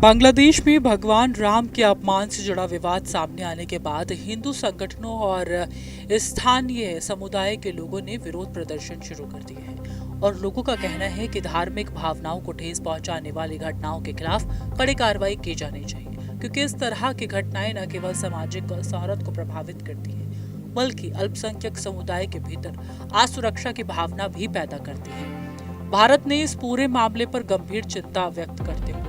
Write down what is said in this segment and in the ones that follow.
बांग्लादेश में भगवान राम के अपमान से जुड़ा विवाद सामने आने के बाद हिंदू संगठनों और स्थानीय समुदाय के लोगों ने विरोध प्रदर्शन शुरू कर दिए हैं और लोगों का कहना है कि धार्मिक भावनाओं को ठेस पहुंचाने वाली घटनाओं के खिलाफ कड़ी कार्रवाई की जानी चाहिए, क्योंकि इस तरह की घटनाएं न केवल सामाजिक सौहार्द को प्रभावित करती है बल्कि अल्पसंख्यक समुदाय के भीतर असुरक्षा की भावना भी पैदा करती है। भारत ने इस पूरे मामले पर गंभीर चिंता व्यक्त करते हुए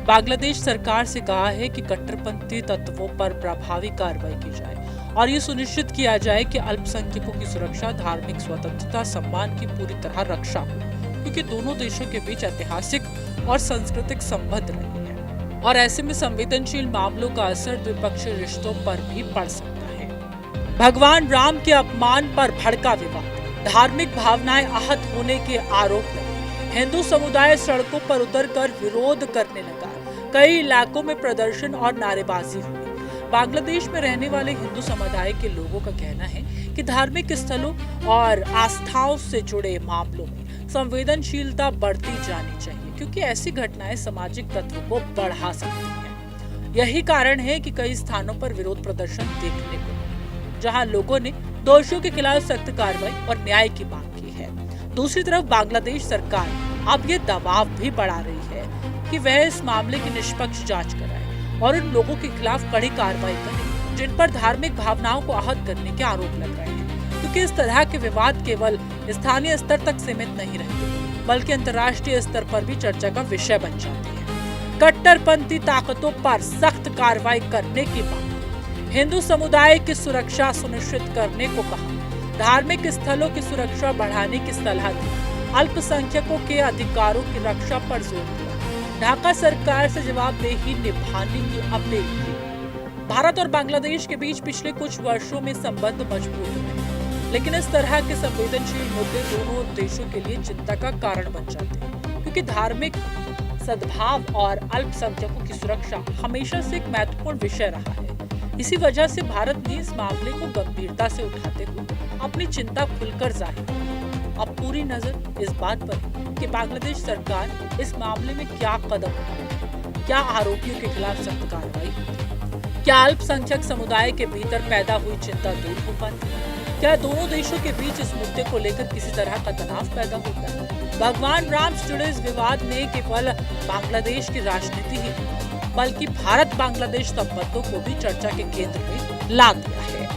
बांग्लादेश सरकार से कहा है कि कट्टरपंथी तत्वों पर प्रभावी कार्रवाई की जाए और ये सुनिश्चित किया जाए कि अल्पसंख्यकों की सुरक्षा, धार्मिक स्वतंत्रता, सम्मान की पूरी तरह रक्षा हो, क्योंकि दोनों देशों के बीच ऐतिहासिक और सांस्कृतिक संबंध रहे हैं और ऐसे में संवेदनशील मामलों का असर द्विपक्षीय रिश्तों पर भी पड़ सकता है। भगवान राम के अपमान पर भड़का विवाद, धार्मिक भावनाएं आहत होने के आरोप लगे, हिंदू समुदाय सड़कों पर उतरकर विरोध करने लगा, कई इलाकों में प्रदर्शन और नारेबाजी हुई। बांग्लादेश में रहने वाले हिंदू समुदाय के लोगों का कहना है कि धार्मिक स्थलों और आस्थाओं से जुड़े मामलों में संवेदनशीलता बढ़ती जानी चाहिए, क्योंकि ऐसी घटनाएं सामाजिक तत्व को बढ़ा सकती हैं। यही कारण है कि कई स्थानों पर विरोध प्रदर्शन देखने को मिले, जहां लोगों ने दोषियों के खिलाफ सख्त कार्रवाई और न्याय की मांग की है। दूसरी तरफ बांग्लादेश सरकार अब ये दबाव भी बढ़ा रही है कि वह इस मामले की निष्पक्ष जांच कराए और उन लोगों के खिलाफ कड़ी कार्रवाई करे जिन पर धार्मिक भावनाओं को आहत करने के आरोप लग रहे हैं, क्योंकि इस तरह के विवाद केवल स्थानीय स्तर तक सीमित नहीं रहते बल्कि अंतर्राष्ट्रीय स्तर पर भी चर्चा का विषय बन जाते हैं। कट्टरपंथी ताकतों पर सख्त कार्रवाई करने की मांग, हिंदू समुदाय की सुरक्षा सुनिश्चित करने को कहा, धार्मिक स्थलों की सुरक्षा बढ़ाने की सलाह दी, अल्पसंख्यकों के अधिकारों की रक्षा पर जोर दिया, ढाका सरकार से जवाबदेही निभाने की अपील की। भारत और बांग्लादेश के बीच पिछले कुछ वर्षों में संबंध मजबूत हुए हैं, लेकिन इस तरह के संवेदनशील मुद्दे दोनों देशों के लिए चिंता का कारण बन जाते हैं, क्योंकि धार्मिक सद्भाव और अल्पसंख्यकों की सुरक्षा हमेशा से एक महत्वपूर्ण विषय रहा है। इसी वजह से भारत ने इस मामले को गंभीरता से उठाते हुए अपनी चिंता खुलकर जाहिर की। अब पूरी नजर इस बात पर कि बांग्लादेश सरकार इस मामले में क्या कदम उठाएगी, क्या आरोपियों के खिलाफ सख्त कार्रवाई होगी, क्या अल्पसंख्यक समुदाय के भीतर पैदा हुई चिंता दूर हो पाती है, क्या दोनों देशों के बीच इस मुद्दे को लेकर किसी तरह का तनाव पैदा होता है। भगवान राम से जुड़े इस विवाद ने केवल बांग्लादेश की राजनीति ही बल्कि भारत बांग्लादेश संबंधों को भी चर्चा के केंद्र में ला दिया है।